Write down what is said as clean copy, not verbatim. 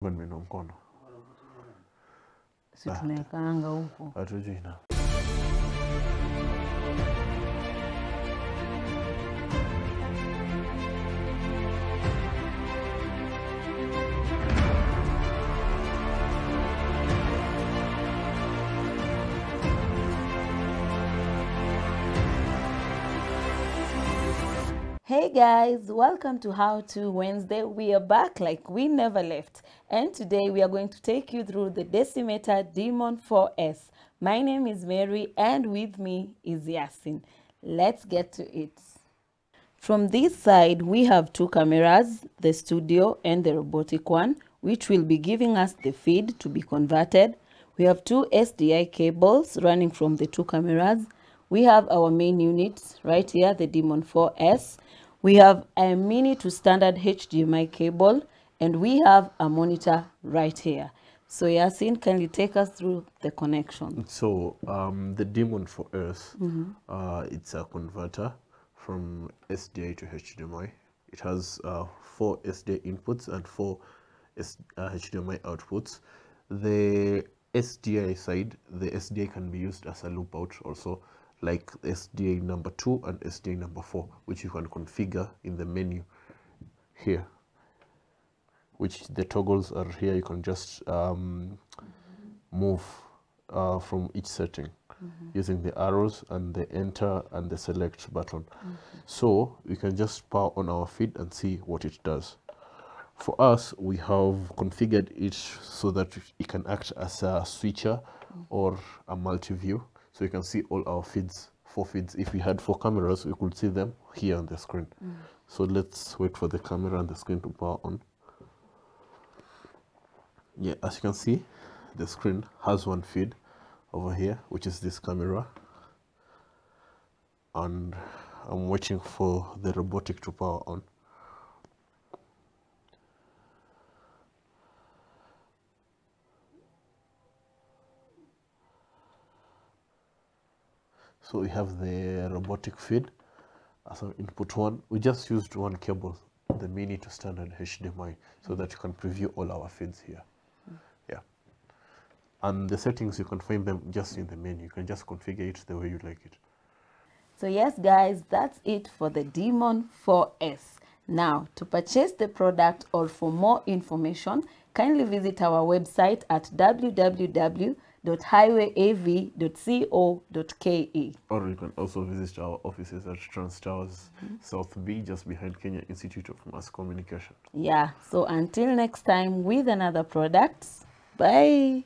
Meno mkono. Si tunawekaanga huko. Hatujui na. Hey guys, welcome to How To Wednesday. We are back like we never left. And today we are going to take you through the Decimator DMON 4S. My name is Mary and with me is Yasin. Let's get to it. From this side, we have two cameras, the studio and the robotic one, which will be giving us the feed to be converted. We have two SDI cables running from the two cameras. We have our main unit right here, the DMON 4S. We have a mini to standard HDMI cable, and we have a monitor right here. So Yasin, can you take us through the connection? So the DMON 4S, it's a converter from SDI to HDMI. It has 4 SDI inputs and 4 HDMI outputs. The SDI side, the SDI can be used as a loop out also, like SDI number 2 and SDI number 4, which you can configure in the menu here, which the toggles are here. You can just move from each setting using the arrows and the enter and the select button. So we can just power on our feed and see what it does. For us, we have configured it so that it can act as a switcher or a multi-view. So you can see all our feeds, 4 feeds. If we had 4 cameras, we could see them here on the screen. So let's wait for the camera and the screen to power on. Yeah, as you can see, the screen has 1 feed over here, which is this camera. And I'm waiting for the robotic to power on. So we have the robotic feed as an input 1. We just used 1 cable, the mini to standard HDMI, so that you can preview all our feeds here. Yeah. And the settings, you can find them just in the menu. You can just configure it the way you like it. So yes guys, that's it for the DMON 4S. Now, to purchase the product or for more information, kindly visit our website at www.highwayav.co.ke. Or you can also visit our offices at Trans Towers, South B, just behind Kenya Institute of Mass Communication. Yeah, so until next time with another product, bye.